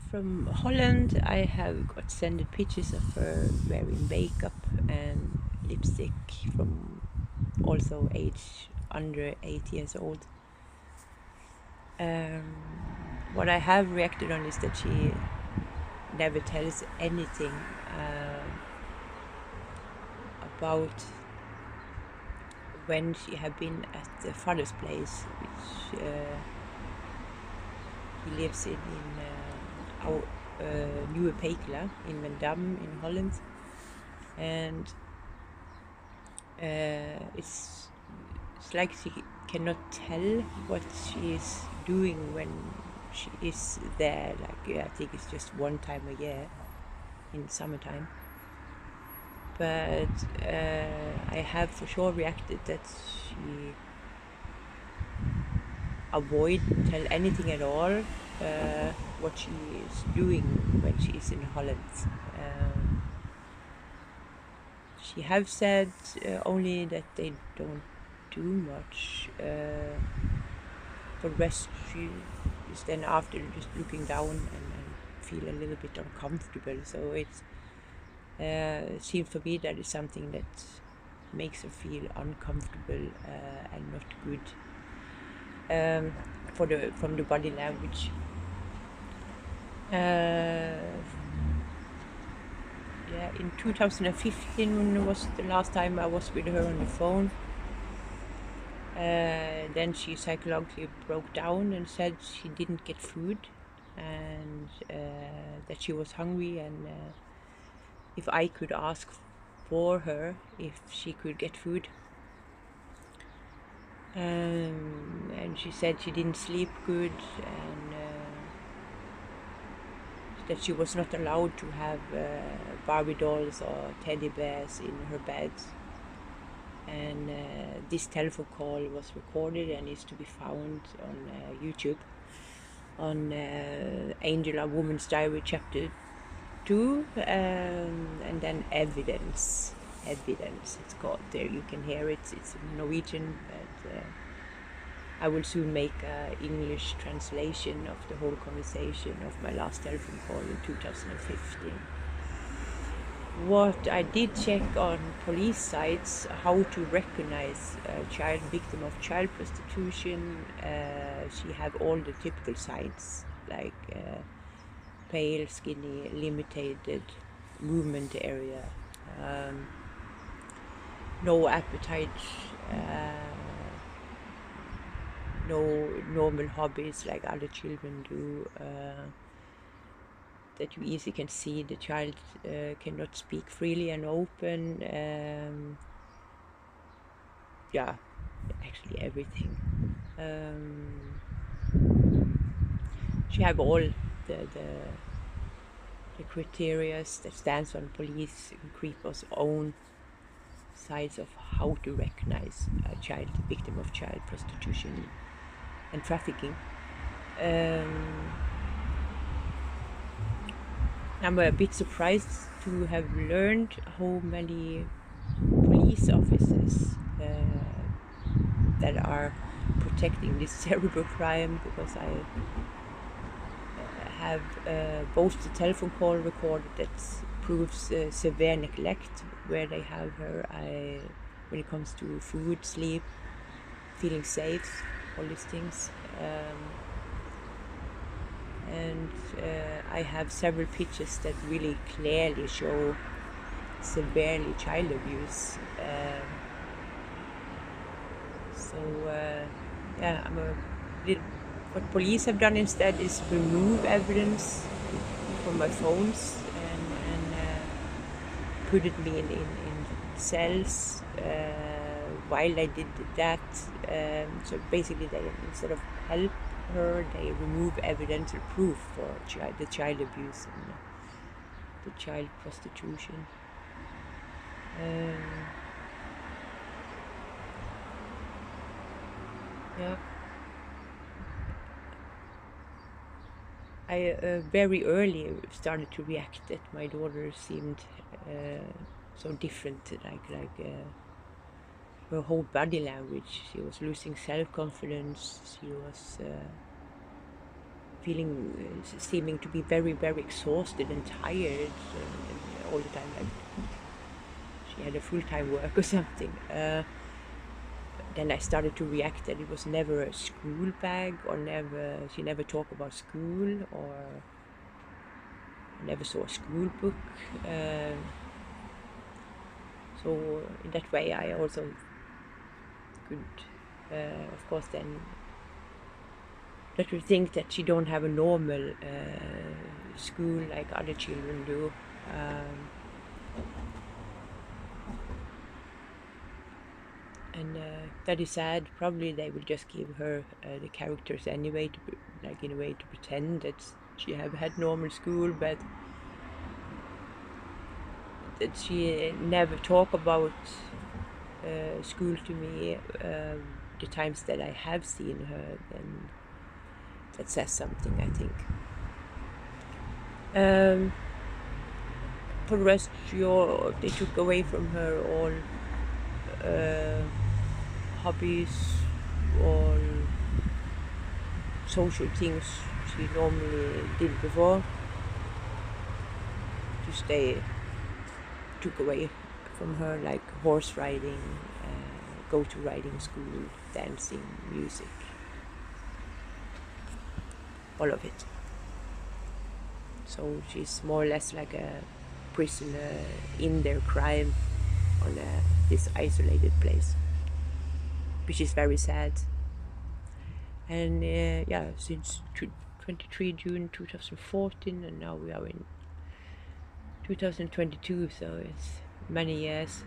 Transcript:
from Holland. I have got sent pictures of her wearing makeup and lipstick from also age under 8 years old. What I have reacted on is that she never tells anything about when she had been at the father's place, which he lives in our Nieuwe Pekela in Vendam in Holland, and it's like she cannot tell what she is doing when she is there. Like I think it's just one time a year in summertime. But I have for sure reacted that she avoid tell anything at all what she is doing when she is in Holland. She have said only that they don't do much. For the rest, she is then after just looking down and feel a little bit uncomfortable. So it seems for me that is something that makes her feel uncomfortable and not good from the body language. Yeah, in 2015 was the last time I was with her on the phone. Then she psychologically broke down and said she didn't get food and that she was hungry, and if I could ask for her if she could get food. And she said she didn't sleep good, and that she was not allowed to have Barbie dolls or teddy bears in her bed. And this telephone call was recorded and is to be found on YouTube on Angel, a Woman's Diary, chapter 2, and then evidence it's called. There you can hear it. It's in Norwegian, but I will soon make an English translation of the whole conversation of my last telephone call in 2015. What I did check on police sites, how to recognize a child victim of child prostitution. She have all the typical signs like pale, skinny, limited movement area, no appetite, no normal hobbies like other children do. That you easily can see the child cannot speak freely and open. Yeah, actually everything. She have all the criteria that stands on police and Creeper's own sides of how to recognize a child victim of child prostitution and trafficking. I'm a bit surprised to have learned how many police officers that are protecting this terrible crime, because I have both the telephone call recorded that proves severe neglect where they have her when it comes to food, sleep, feeling safe, all these things. And I have several pictures that really clearly show severely child abuse. Yeah, what police have done instead is remove evidence from my phones and put me in cells while they did that. So basically, they, instead of help her, they remove evidence or proof for the child abuse and the child prostitution. Yeah, I very early started to react that my daughter seemed so different, like her whole body language. She was losing self-confidence. She was seeming to be very, very exhausted and tired all the time, like she had a full-time work or something. Then I started to react that it was never a school bag, or she never talked about school, or I never saw a school book. So in that way I also could, of course, then let her think that she don't have a normal school like other children do. And that is sad. Probably they will just give her the characters anyway, like in a way to pretend that she have had normal school, but that she never talk about school to me. The times that I have seen her, then that says something, I think. For the rest, they took away from her all hobbies, all social things she normally did before. Took away from her, like horse riding, go to riding school, dancing, music, all of it. So she's more or less like a prisoner in their crime on this isolated place, which is very sad. And yeah, since 23 June 2014, and now we are in 2022, so it's many years.